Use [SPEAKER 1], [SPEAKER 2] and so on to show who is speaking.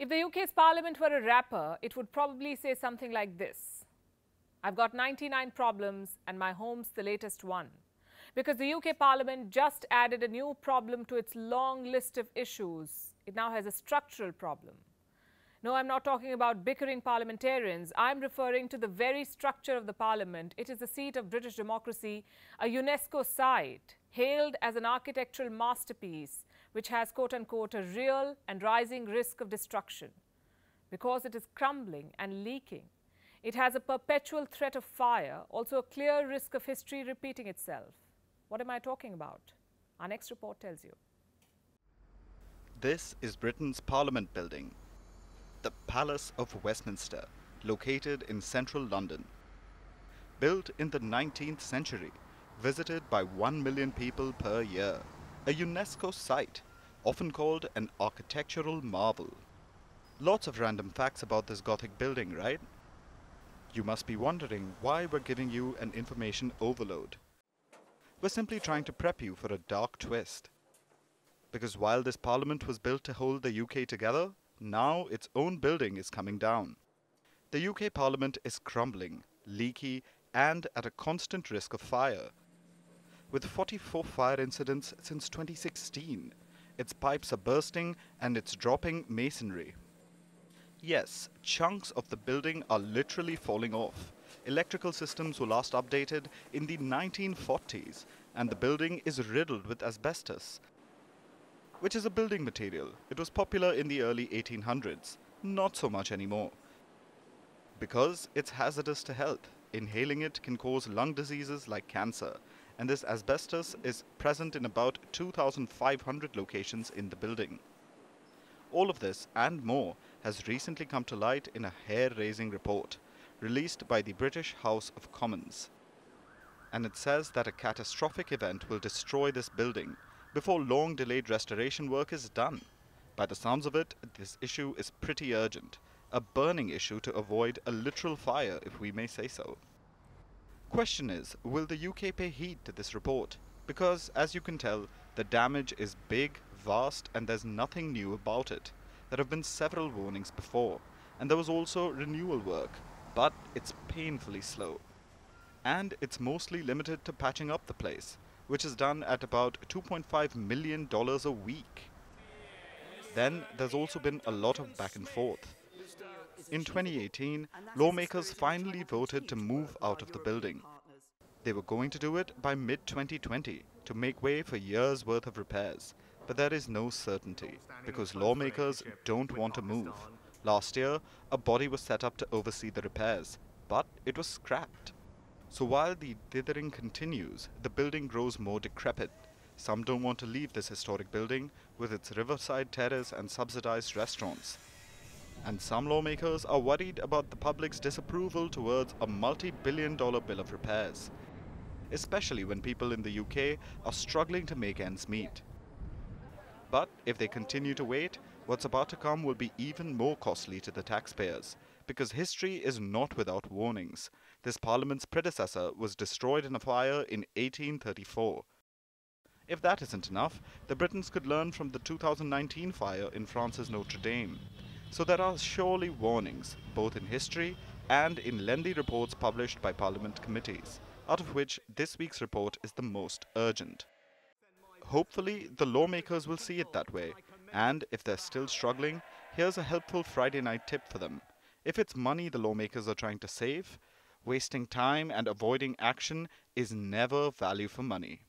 [SPEAKER 1] If the UK's parliament were a rapper, it would probably say something like this: I've got 99 problems and my home's the latest one. Because the UK parliament just added a new problem to its long list of issues. It now has a structural problem. No, I'm not talking about bickering parliamentarians. I'm referring to the very structure of the parliament. It is the seat of British democracy, a UNESCO site, hailed as an architectural masterpiece, which has, quote-unquote, a real and rising risk of destruction. Because it is crumbling and leaking. It has a perpetual threat of fire, also a clear risk of history repeating itself. What am I talking about? Our next report tells you.
[SPEAKER 2] This is Britain's Parliament building, the Palace of Westminster, located in central London. Built in the 19th century, visited by 1 million people per year, a UNESCO site, often called an architectural marvel. Lots of random facts about this Gothic building, right? You must be wondering why we're giving you an information overload. We're simply trying to prep you for a dark twist. Because while this parliament was built to hold the UK together, now its own building is coming down. The UK parliament is crumbling, leaky, and at a constant risk of fire. With 44 fire incidents since 2016, its pipes are bursting and it's dropping masonry. Yes, chunks of the building are literally falling off. Electrical systems were last updated in the 1940s, and the building is riddled with asbestos, which is a building material. It was popular in the early 1800s, not so much anymore. Because it's hazardous to health. Inhaling it can cause lung diseases like cancer, and this asbestos is present in about 2,500 locations in the building. All of this and more has recently come to light in a hair-raising report released by the British House of Commons. And it says that a catastrophic event will destroy this building before long-delayed restoration work is done. By the sounds of it, this issue is pretty urgent, a burning issue to avoid a literal fire, if we may say so. Question is, will the UK pay heed to this report? Because, as you can tell, the damage is big, vast, and there's nothing new about it. There have been several warnings before, and there was also renewal work, but it's painfully slow. And it's mostly limited to patching up the place, which is done at about $2.5 million a week. Then there's also been a lot of back and forth. In 2018, lawmakers finally voted to move out of the building. They were going to do it by mid-2020 to make way for years' worth of repairs, but there is no certainty because lawmakers don't want to move. Last year, a body was set up to oversee the repairs, but it was scrapped. So while the dithering continues, the building grows more decrepit. Some don't want to leave this historic building with its riverside terrace and subsidized restaurants. And some lawmakers are worried about the public's disapproval towards a multi-billion-dollar bill of repairs, especially when people in the UK are struggling to make ends meet. But if they continue to wait, what's about to come will be even more costly to the taxpayers, because history is not without warnings. This parliament's predecessor was destroyed in a fire in 1834. If that isn't enough, the Britons could learn from the 2019 fire in France's Notre Dame. So there are surely warnings, both in history and in lengthy reports published by parliament committees, out of which this week's report is the most urgent. Hopefully, the lawmakers will see it that way, and if they're still struggling, here's a helpful Friday night tip for them. If it's money the lawmakers are trying to save, wasting time and avoiding action is never value for money.